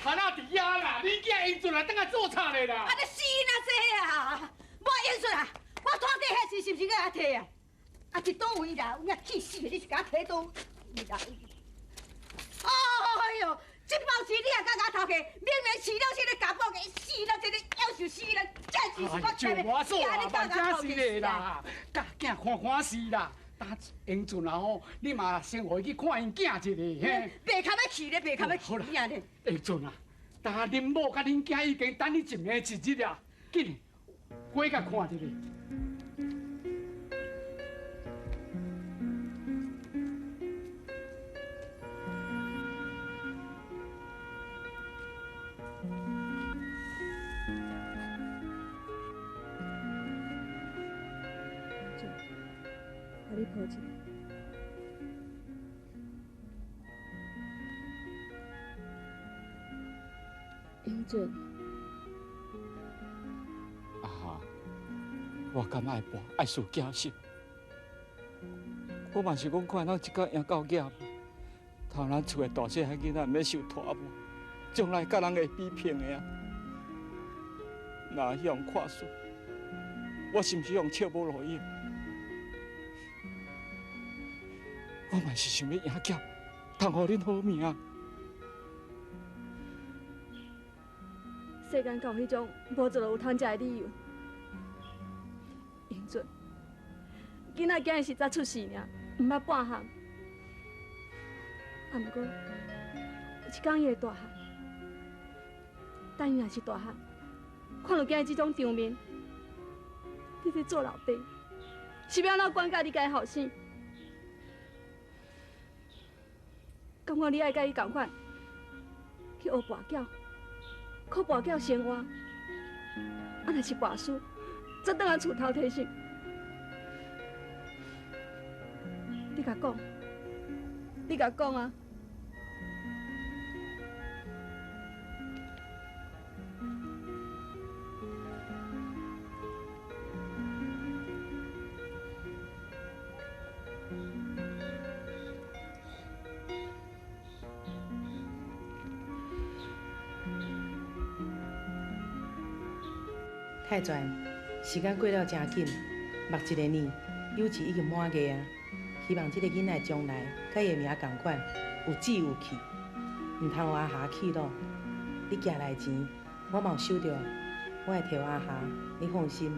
烦恼伫遐啦，你囝英俊啊，等下做贼嘞啦！啊，你死哪济啊！无英俊啊，我拖地迄时是不是甲摕啊？啊，伫倒位啦？有影气死的，你是甲摕倒位啦？哎呦，这报时你也甲头家，明明饲了这个家宝的，死了这个夭寿死了，真是我就我说啊，万正是嘞啦，甲囝看欢喜啦。打英俊啊吼，你嘛先回去看因囝一下嘿。白卡要去咧，白卡要去呀咧。英俊啊，但恁某甲恁囝已经等你一暝一日啊，紧回甲看一下。你抱一下。英俊，啊，我敢爱博爱输假心，我嘛是讲看咱一个养到囝，头咱厝的大细汉囡仔毋免受拖磨，将来甲人会比拼的啊。若向看书，我是毋是用笑无路用？我嘛是想要赢囝，通互恁好命。世间敢有迄种无做就有通食的理由？英俊，囡仔今日是早出世尔，毋捌半项。啊，毋过有一天伊会大汉，等伊若是大汉，看到今日这种场面，你在做老爸，是要安怎管教你家后生？感觉你爱甲伊同款，去学跋筊，靠跋筊生活。啊，若是跋输，则倒来厝头提醒。你甲讲，你甲讲啊！太传，时间过了真紧，目一个年，幼稚已经满月啊。希望这个囡仔将来甲伊的名同款，有志有气，唔通有阿霞气咯。你寄来的钱，我嘛有收到，我会摕阿霞，你放心。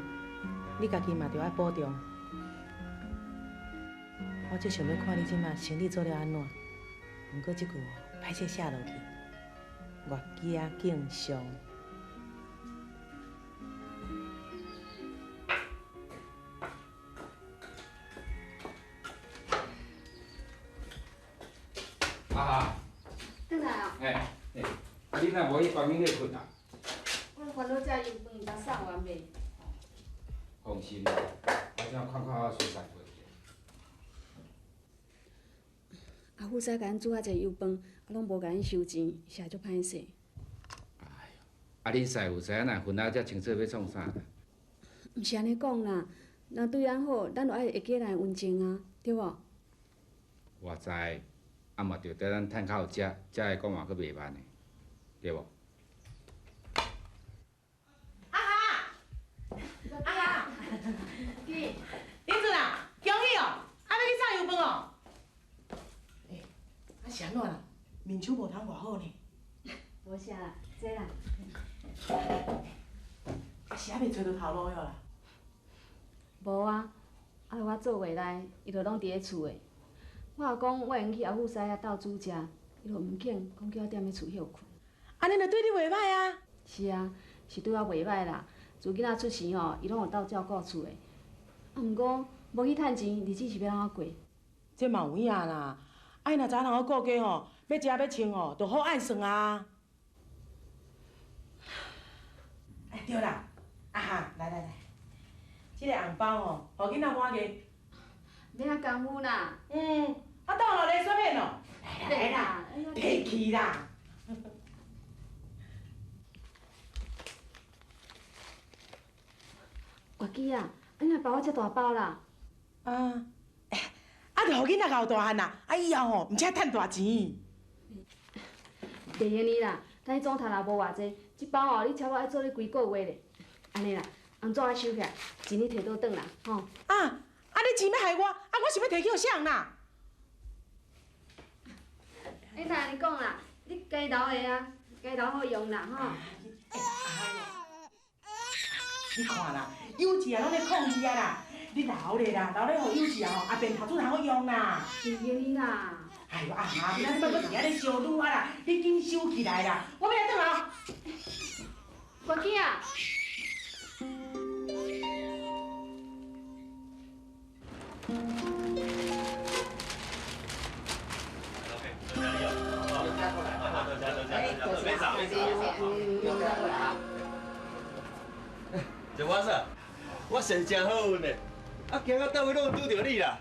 你家己嘛着爱保重。我就想要看你即马生理做了安怎，毋过即句歹势写落去，月家敬上。啊！转来啊！哎，你若无去房间咧困啊？我烦恼这油饭才送完未？放心啦，我只看我水散过去。阿富仔甲咱煮遐济油饭，拢无甲咱收钱，实在足歹势。哎呦，啊恁师傅知影若分啊遮清楚要创啥？毋是安尼讲啦，若对咱好，咱就爱会记来温情啊，对无？我知。啊嘛，着得咱趁口食，才会讲话阁袂慢的，对无？阿霞，阿霞，林俊啊，恭喜哦，啊要去送油饭哦。哎，啊是安怎啦？面手无通偌好呢。无啥啦，坐啦。啊是还袂找到头路了啦？无啊，啊我做未来，伊就拢伫咧厝诶。我也讲，我会用去阿富师遐斗煮食，伊就毋肯，讲叫我踮咧厝休困。安尼就对你袂歹啊。是啊，是对我袂歹啦。自囡仔出世吼，伊拢有斗照顾厝诶。啊，毋过无去趁钱，日子是要安怎过？这嘛有影啦。啊，伊若知影人个顾家吼，要食要穿吼，就好按算啊。哎，对啦，啊哈，来，这个红包吼，互囡仔满月。免遐功夫啦。啊，倒落来刷片哦。来啦，摕去啦。月姬啊，你若包我遮大包啦。啊，就互囡仔搞大汉啦。啊，以后吼，毋请趁大钱。袂用你啦，咱总赚也无偌济，这包哦，你差不多爱做你几个月咧。安尼啦，红纸我收起来，钱你摕倒转啦，吼。你钱要害我，我是要摕去互谁啦？你听你讲啦，你家头的啊，家头好用啦，吼。你看啦，幼稚啊，拢咧控制啊啦。你留咧啦，留咧互幼稚啊吼，后边读书通好用啦。是的啦。哎呦今仔你莫搁伫遐咧烧愈啊啦，你紧收起来啦，我要来转啊。乖囝啊。就我说，我算真好运嘞，行到倒位拢拄着你啦。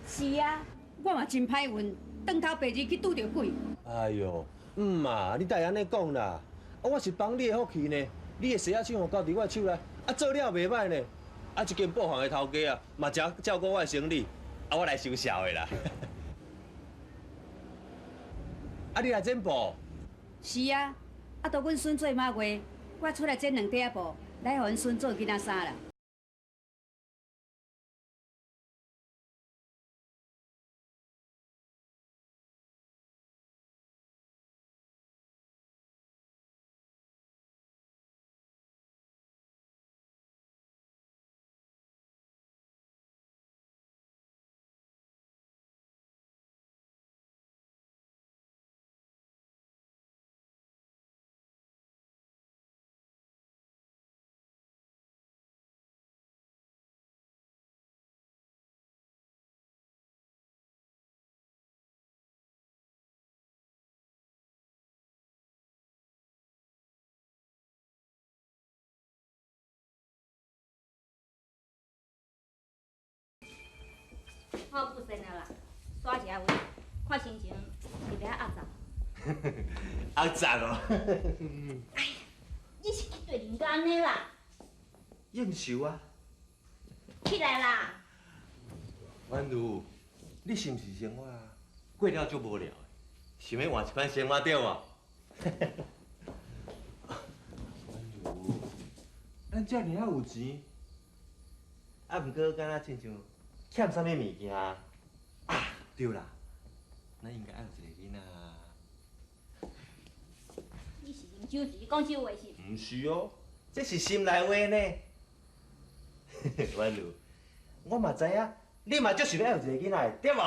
是啊，我嘛真歹运，转头白日去拄着鬼。哎呦，嘛，你代安尼讲啦，我是帮你的福气呢。你的洗仔手交伫我手内，做了袂歹呢。一间布行的头家嘛真照顾我的生理，我来收销的啦。你来剪布？是啊，到阮孙做马月，我出来剪2块布，来互阮孙做囡仔衫啦。好不生了啦，耍一下有，看心情是要压榨。压榨哦。哎呀，你是去对人家安尼啦？应酬啊！起来啦！婉如，你是毋是生活过了足无聊的？想要换一款生活对无？婉如，咱遮尔啊有钱，毋过敢若亲像欠啥物物件啊？对啦，咱应该爱有一个囡仔。你是啉酒是讲酒话是？毋是哦，这是心内话呢。婉如，我嘛知影，你嘛足想要有一个囡仔的，对无？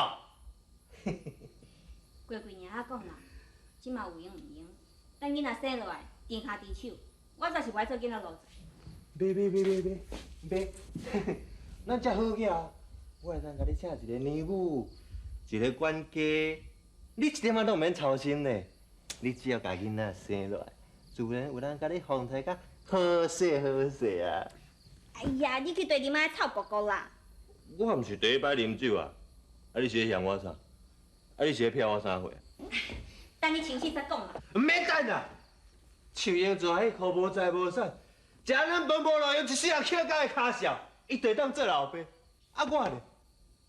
过几年仔讲啦，即嘛有用毋用？等囡仔生落来，甜骹甜手，我才是不爱做囡仔奴才。别，咱遮好囝，我会当甲你请一个年母，一个管家，你一点仔都毋免操心呢。你只要甲囡仔生落来，自然有人甲你奉替甲好势啊。哎呀，你去对你妈臭婆婆啦！我毋是第一摆啉酒啊，你是咧嫌我啥？你是咧骗我啥货？等你清醒再讲啦。唔免等啦，像英做迄箍无财无产，食咱饭无路用，一世人乞到的骹笑，伊就当做老爸。我呢？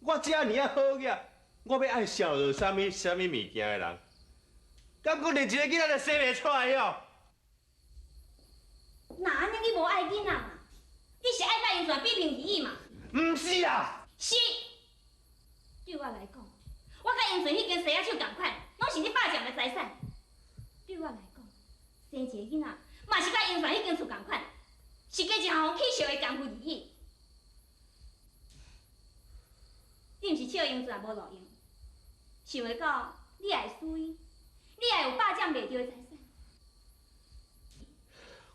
我遮尔啊好囝，我要爱孝顺啥物物件的人，敢讲连一个囡仔都生袂出来哟？那安尼你无爱囡仔嘛？你是爱甲因算比拼而已嘛？毋是啊！是。对我来讲，我甲因算迄间洗仔手同款，拢是你爸占的财产。对我来讲，生一个囡仔嘛是甲因算迄间厝同款，是加一项起笑的功夫而已。你毋是笑因算也无路用，想袂到你也会输伊，你也有爸占袂着的财产。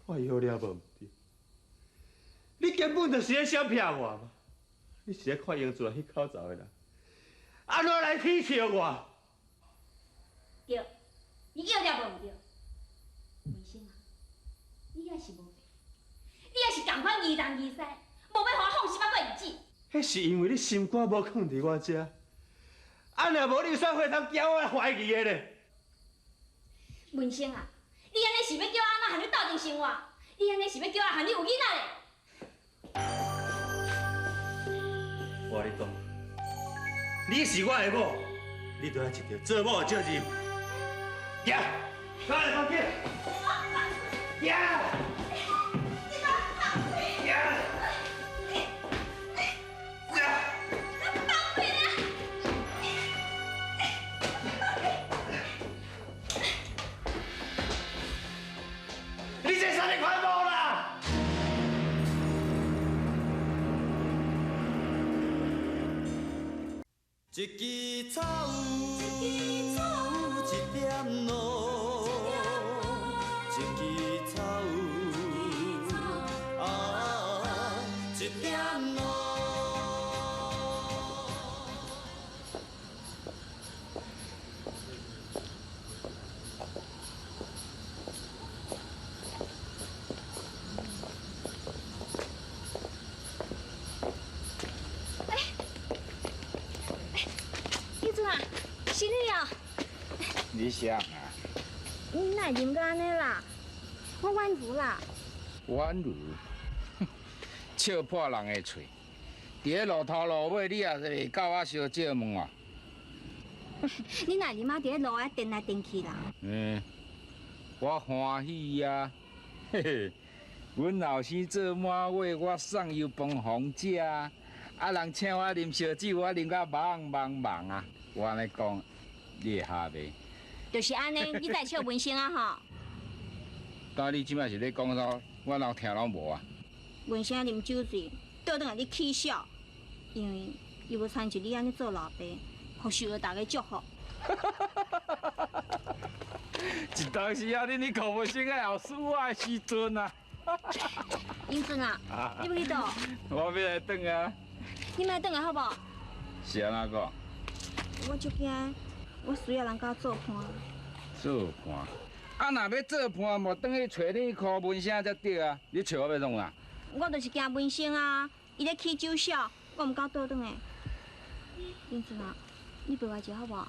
我以后了无毋对，你根本就是咧想骗我嘛！你是咧看英做迄口罩的人，安怎来取笑我？对，你叫了无毋对。文生啊，你也是无白，你也是同款疑东疑西，无要互我放心啊过日子。迄是因为你心肝无放伫我遮，若无你有啥货通叫我怀疑的咧？文生啊，你安尼是要叫我安怎和你斗阵生活？你安尼是要叫我和你有囡仔咧？我跟你讲，你是我的某，你就要一条做某的责任。行，快来房间。一支草有一点露，一支草有一点露。是你哦，你谁啊？你哪会啉到安尼啦？我婉如啦。婉如，笑破人的嘴。伫咧路头路尾，你也是会教我烧借问啊？你哪啉啊？伫咧路啊颠来颠去啦？我欢喜呀！嘿嘿，阮老生做满月，我送油饭红食，啊人请我啉烧酒，我啉甲忙啊！我安尼讲，你会下袂？就是安尼，你在笑文生啊吼？但你即摆是咧讲啥？我老听拢无啊！文生啉酒醉，倒转来你起笑，因为伊要参照你安尼做老爸，互受到大家祝福。一当时啊，你考文生的后事我的时阵啊！英俊啊，你要去倒？我要来转啊！你莫转来好无？是安怎讲？我足惊，我需要人甲我做伴。做伴？啊，若要做伴，莫转去找你考文生才对啊！你找我要创啊？我就是惊文生啊，伊咧起酒笑，我唔敢倒转诶。英俊啊，你陪我一下好无？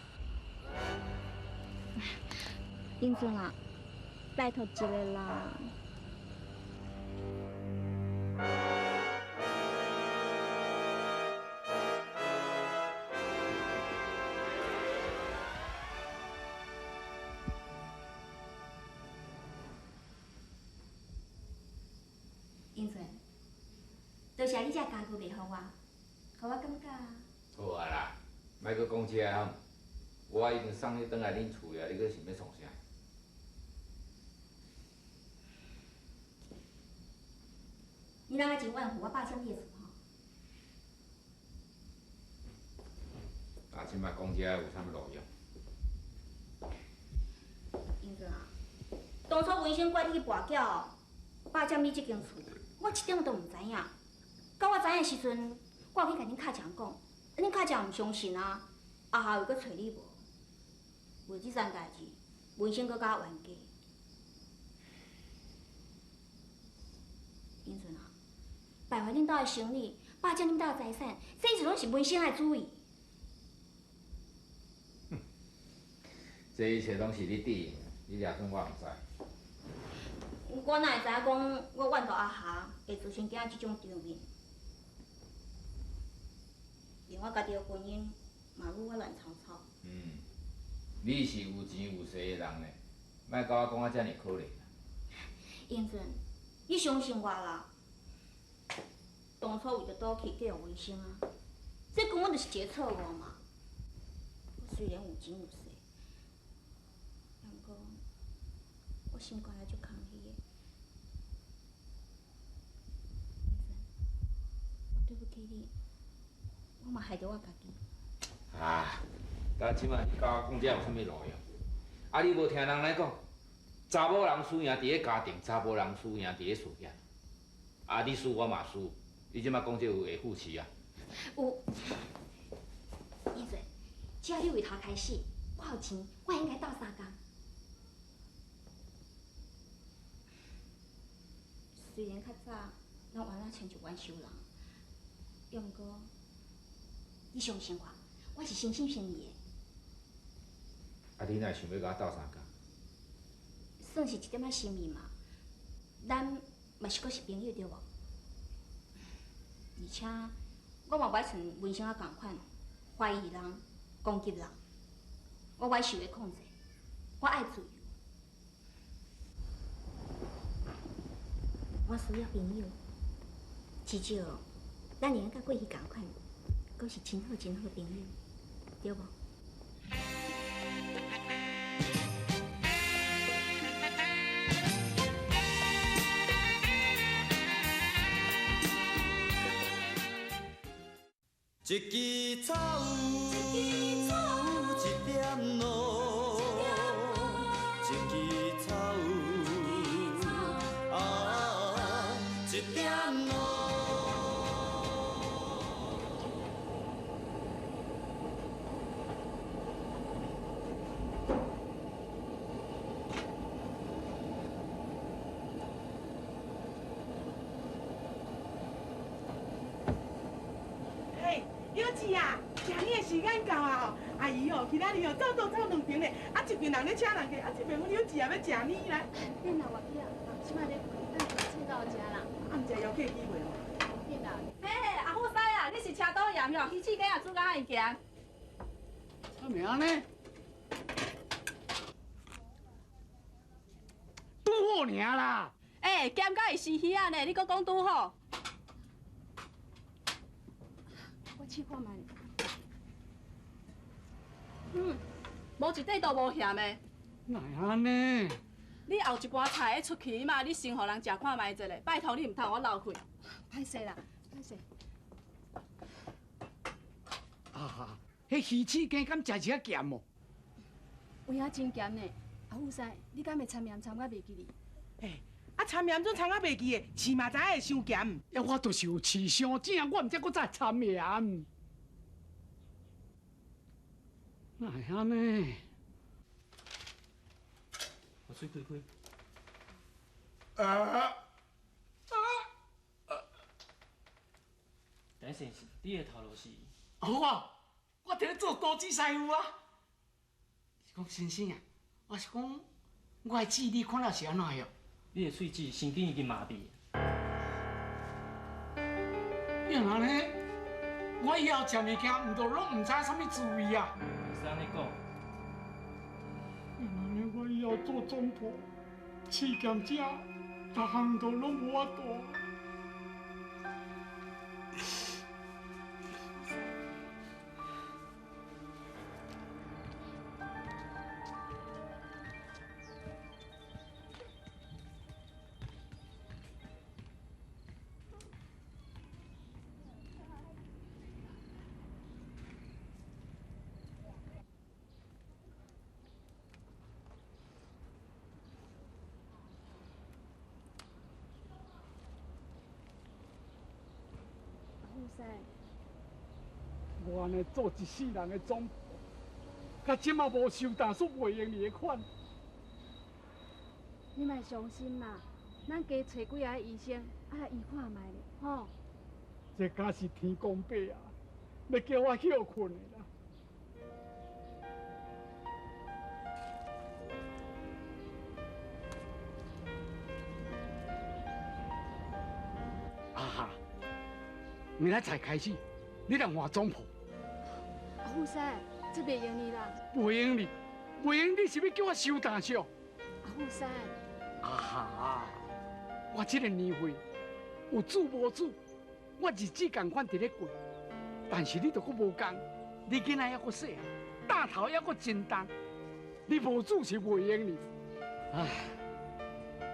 英俊啊，拜托一个啦。英俊，多谢你遮家具卖互我，互我感觉。好啊啦，莫搁讲这个，我已经送你转来恁厝啊，你搁想要创啥？你啷个真晚互我霸占你的厝吼？啊，即摆讲这个有啥物路用？英俊啊，当初文生拐你去跋筊，霸占你这间厝，我一点都唔知影。到我知影的时阵，我有去甲恁卡强讲，恁卡强唔相信啊，后下又搁找你无？为这件代志，文生搁甲我冤家。英俊啊，败坏恁家的生意，霸占恁家的财产，这一切拢是文生的主意。这一切拢是你弟的，你掠算我唔知。我哪会知影讲我怨到阿霞会造成今仔这种场面？连我家己的婚姻嘛愈我乱草草。你是有钱有势的人呢，莫甲我讲啊遮尔可怜。英俊，你相信我啦！当初为着倒去嫁互文生啊，这根本就是一个错误嘛。我虽然有钱有势，但不过我心肝也足空虚的。英俊，我对不起你，我嘛害着我家己。啊，到即摆你甲我讲这有啥物路用？啊，你无听人来讲，查某人输赢伫咧家庭，查甫人输赢伫咧事业。啊，你输我嘛输，你即摆讲这有会负气啊？有，英俊，只要你为头开始，我有钱，我应该斗相共。虽然较早咱原来亲像冤仇人，又毋过你相信我，我是真心诚意的。啊，你哪想要甲我斗相共？算是一点仔心意嘛，咱嘛是阁是朋友对无？而且我嘛袂像文生啊共款，怀疑人、攻击人，我袂受的控制，我爱自由。我需要朋友，至少咱会用甲过去共款，阁是真好真好的朋友，对无？一一支草有一点露，一支草有一点露。幼稚啊，食你的时间到啊吼！阿姨哦，其他日哦走两边咧，啊一边人咧请人客，啊一边阮幼稚也要食你啦。变啦，我变啦，即摆咧等菜到食啦。啊，毋知还有客机袂哦？变啦。嘿，阿富师啊，你是车刀盐哟，鱼翅羹也煮甲会行。啥名呢？拄好尔啦。咸甲会死鱼啊呢？你搁讲拄好？我试看卖。无一块都无咸的。哪会安尼？你后一盘菜会出去嘛？你先互人食看卖一下，拜托你唔通我流血。歹势啦，歹势。啊，迄鱼翅羹敢食起咸哦？有影真咸呢。阿富师，你敢会参盐参甲袂记哩？啊参盐准参啊袂记的，饲嘛知影会伤咸。我就是有饲伤正，我毋才搁再参盐。哪会安尼？我水开开。等先是你的头路是？好啊，我伫咧做刀子师傅啊。是讲先生啊，我是讲我的智力看了是安怎样？你的喙齿神经已经麻痹。因安尼，我以后食物件毋着拢毋知啥物滋味啊。袂使安尼讲。因安尼，我以后做总铺，试咸食，逐项都拢无法度。我安尼做一世人的总铺，甲即马无收但煞袂用你的款。你莫伤心啦，咱加找几个医生，啊来医看卖咧，吼。这敢是天公伯啊，要叫我休困的啦。啊哈！明仔载开始，你来换总铺。阿富师，这袂用你啦。袂用你，袂用你是要叫我收大少？阿富师。啊哈！我这个年岁有主无主，我日子共款伫咧过，但是你都阁无共，你囡仔还阁细啊，大头还阁真重，你无主是袂用你。唉，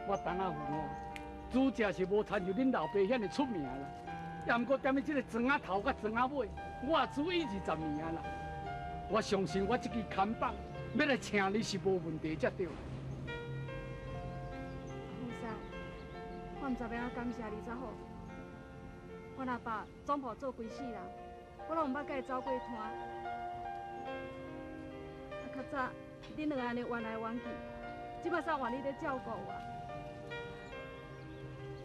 我当阿父哦，主食是无参像恁老爸遐尼出名啦。也毋过踮咧即个庄仔头甲庄仔尾，我也煮伊20年啊啦。我相信我这支看板要来请你是无问题才对。富师，我毋知要安怎感谢你才好。我阿爸总铺做规世人，我拢毋捌甲伊走过摊。啊，较早恁两个安尼冤来冤去，即摆煞换你咧照顾我。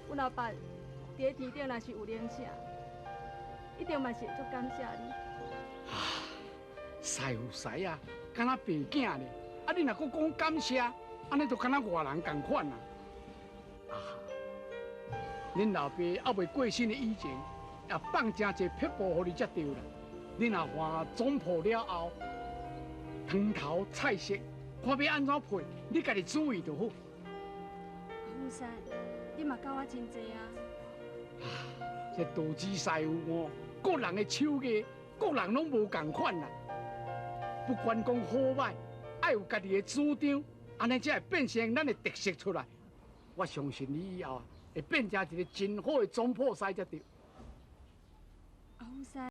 阮阿爸伫咧天顶若是有灵性，一定嘛是会足感谢你。啊，师傅师啊，敢若爸囝咧，啊你若阁讲感谢，安尼就敢若外人共款啊。啊，恁老爸还未过身的以前，也放真侪撇步互你才对啦。你若换总铺了后，汤头菜色，看要安怎配，你家己注意就好。富师，你嘛教我真济啊。这道子师傅哦，各人的手艺，各人拢无共款啦。不管讲好歹，爱有家己的主张，安尼才会变成咱的特色出来。我相信你以后会变成一个真好的总铺师才对。富师。